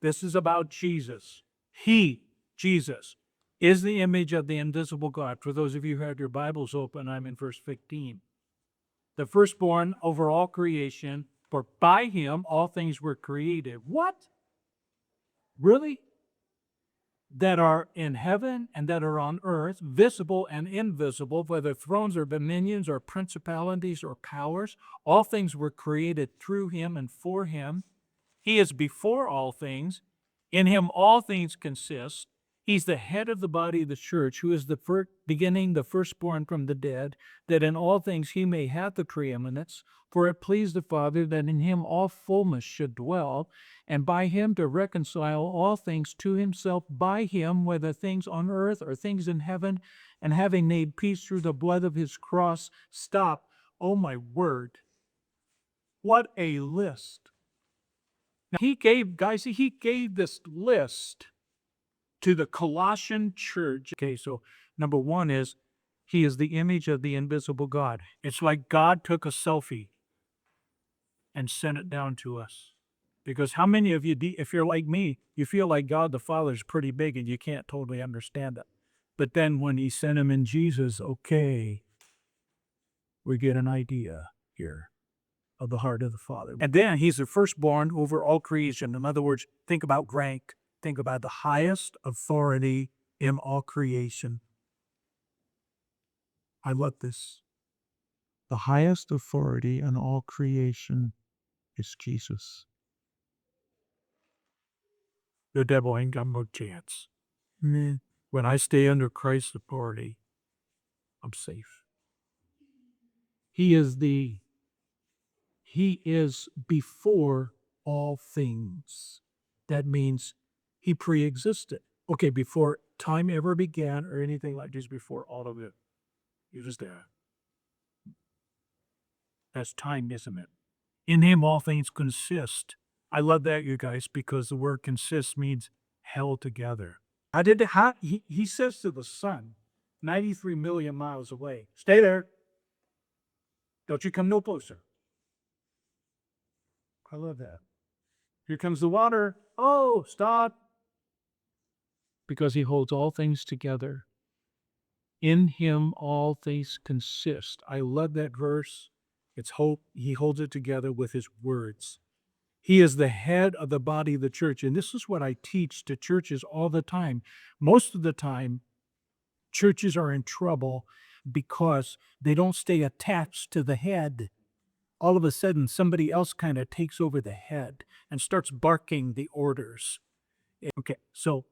This is about Jesus. He, Jesus, is the image of the invisible God. For those of you who have your Bibles open, I'm in verse 15. The firstborn over all creation, for by him all things were created. What? Really? That are in heaven and that are on earth, visible and invisible, whether thrones or dominions or principalities or powers, all things were created through him and for him. He is before all things. In him all things consist. He's the head of the body of the church, who is the beginning, the firstborn from the dead, that in all things he may have the preeminence. For it pleased the Father that in him all fullness should dwell, and by him to reconcile all things to himself, by him, whether things on earth or things in heaven, and having made peace through the blood of his cross. Stop. Oh my word. What a list. Now, he gave this list to the Colossian church. Okay, so number one is, he is the image of the invisible God. It's like God took a selfie and sent it down to us. Because how many of you, if you're like me, you feel like God the Father is pretty big and you can't totally understand it. But then when he sent him in Jesus, okay, we get an idea here of the heart of the Father. And then he's the firstborn over all creation. In other words, think about rank. Think about the highest authority in all creation. I love this. The highest authority in all creation is Jesus. The devil ain't got no chance. When I stay under Christ's authority, I'm safe. He is before all things. That means he pre-existed. Okay, before time ever began or anything like this, before all of it. He was there. That's time, isn't it? In him all things consist. I love that, you guys, because the word consist means held together. He says to the sun, 93 million miles away, stay there. Don't you come no closer. I love that. Here comes the water. Oh, stop. Because he holds all things together. In him all things consist. I love that verse. It's hope. He holds it together with his words. He is the head of the body of the church. And this is what I teach to churches all the time. Most of the time, churches are in trouble because they don't stay attached to the head. All of a sudden, somebody else kind of takes over the head and starts barking the orders. Okay, so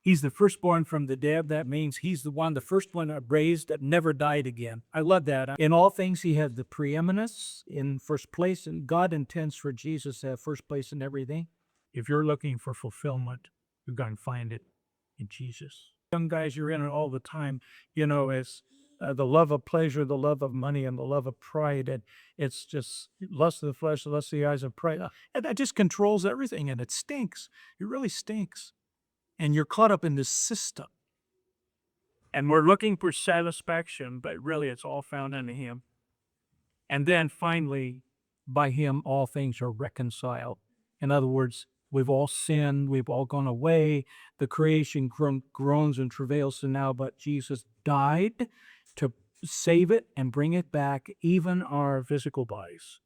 he's the firstborn from the dead. That means he's the first one raised that never died again. I love that. In all things, he had the preeminence in first place, and God intends for Jesus to have first place in everything. If you're looking for fulfillment, you're going to find it in Jesus. Young guys, you're in it all the time, as the love of pleasure, the love of money, and the love of pride. And it's just lust of the flesh, lust of the eyes, of pride. And that just controls everything, and it stinks. It really stinks. And you're caught up in this system. And we're looking for satisfaction, but really it's all found in him. And then finally, by him, all things are reconciled. In other words, we've all sinned. We've all gone away. The creation groans and travails to now, but Jesus died to save it and bring it back, even our physical bodies.